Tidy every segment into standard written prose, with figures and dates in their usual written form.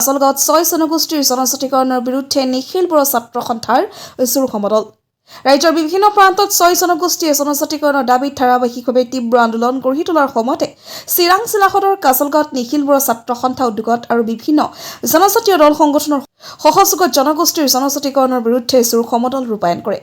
আচলগাঁৱত ৬ জনগোষ্ঠীৰ জনজাতিকৰণৰ বিৰুদ্ধে নিখিল বড়ো ছাত্ৰ সন্থাৰ জোৰ সমদল। ৰাজ্যৰ বিভিন্ন প্ৰান্তত ৬ জনগোষ্ঠীয়ে জনজাতিকৰণৰ দাবীত ধাৰাবাহিকভাৱে তীব্ৰ আন্দোলন গঢ়ি তোলাৰ সময়তে চিৰাং জিলা সদৰ কাজলগাঁৱত নিখিল বড়ো ছাত্ৰ সন্থা উদ্যোগত আৰু বিভিন্ন জনজাতীয় দল সংগঠনৰ সহযোগত জনগোষ্ঠীৰ জনজাতিকৰণৰ বিৰুদ্ধে জোৰ সমদল ৰূপায়ণ কৰে।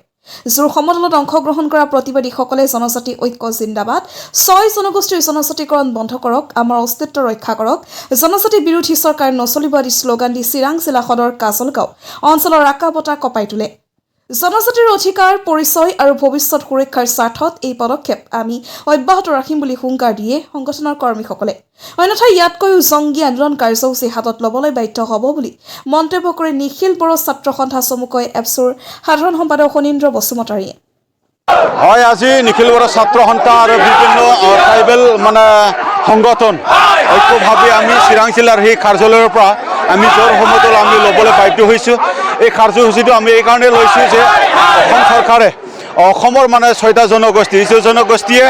জোৰ সমদলত অংশগ্ৰহণ কৰা প্ৰতিবাদীসকলে জনজাতি ঐক্য জিন্দাবাদ, ৬ জনগোষ্ঠীৰ জনজাতিকৰণ বন্ধ কৰক, আমাৰ অস্তিত্ব ৰক্ষা কৰক, জনজাতি বিৰোধী চৰকাৰ নচলিব আদি শ্লোগান দি চিৰাং জিলা সদৰ কাজলগাঁও অঞ্চলৰ আকা বতা কঁপাই তোলে। জনজাতিৰ অধিকাৰ, পৰিচয় আৰু ভৱিষ্যত সুৰক্ষাৰ স্বাৰ্থত এই পদক্ষেপ আমি অব্যাহত ৰাখিম বুলি হুংকাৰ দিয়ে সংগঠনৰ কৰ্মীসকলে। অন্যথা ইয়াতকৈও জংগী আন্দোলন কাৰ্যসূচী হাতত ল'বলৈ বাধ্য হ'ব বুলি মন্তব্য কৰে নিখিল বড়ো ছাত্ৰ সন্থা চমুকৈ এপছুৰ সাধাৰণ সম্পাদক শনীন্দ্ৰ বসুমতাৰীয়ে। হয়, আজি নিখিল বড়ো ছাত্ৰ সন্থা আৰু বিভিন্ন ট্ৰাইবেল সংগঠন ঐক্যভাৱে আমি চিৰাং জিলাৰ সেই কাৰ্যালয়ৰ পৰা আমি জোৰ সমদল আমি ল'বলৈ বাধ্য হৈছোঁ। এই কাৰ্যসূচীটো আমি এইকাৰণে লৈছোঁ যে অসম চৰকাৰে অসমৰ ৬টা জনগোষ্ঠী, যি জনগোষ্ঠীয়ে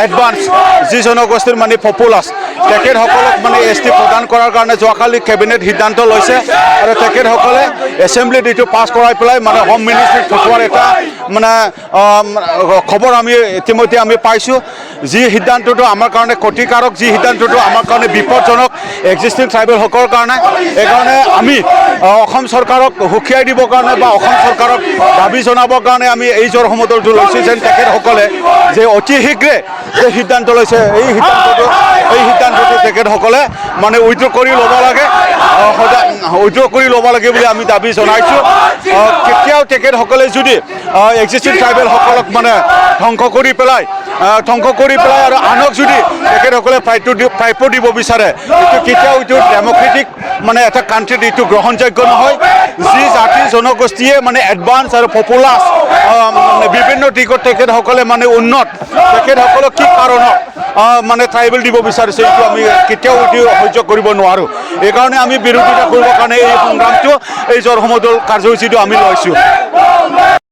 এডভান্স, যি জনগোষ্ঠীৰ পপুলাছ, তেখেতসকলক ST প্ৰদান কৰাৰ কাৰণে যোৱাকালি কেবিনেট সিদ্ধান্ত লৈছে আৰু তেখেতসকলে এছেম্বলিত এইটো পাছ কৰাই পেলাই হোম মিনিষ্ট্ৰীত পঠোৱাৰ এটা খবৰ আমি ইতিমধ্যে আমি পাইছোঁ। যি সিদ্ধান্তটো আমাৰ কাৰণে ক্ষতিকাৰক, যি সিদ্ধান্তটো আমাৰ কাৰণে বিপদজনক এক্সিষ্টিং ট্ৰাইবেলসকলৰ কাৰণে। এইকাৰণে আমি অসম চৰকাৰক সকীয়াই দিবৰ কাৰণে বা অসম চৰকাৰক দাবী জনাবৰ কাৰণে আমি এই জোৰ সমদলটো লৈছোঁ যেন তেখেতসকলে যে অতি শীঘ্ৰে যে সিদ্ধান্ত লৈছে এই সিদ্ধান্তটো তেখেতসকলে উইথড্ৰ কৰি ল'ব লাগে, উইথড্ৰ কৰি ল'ব লাগে বুলি আমি দাবী জনাইছোঁ। কেতিয়াও তেখেতসকলে যদি এক্সিষ্টিং ট্ৰাইবেলসকলক ধ্বংস কৰি পেলাই আৰু আনক যদি তেখেতসকলে প্ৰাপ্য দিব বিচাৰে, এইটো কেতিয়াও এইটো ডেম'ক্ৰেটিক এটা কাণ্ট্ৰিত এইটো গ্ৰহণযোগ্য নহয়। যি জাতি জনগোষ্ঠীয়ে এডভান্স আৰু পপুলাছ বিভিন্ন দিশত তেখেতসকলে উন্নত, তেখেতসকলক কি কাৰণত ট্ৰাইবেল দিব বিচাৰিছে, এইটো আমি কেতিয়াও এইটো সহ্য কৰিব নোৱাৰোঁ। এইকাৰণে আমি বিৰোধিতা কৰিবৰ কাৰণে এই সংগ্ৰামটো, এই জোৰ সমদল কাৰ্যসূচীটো আমি লৈছোঁ।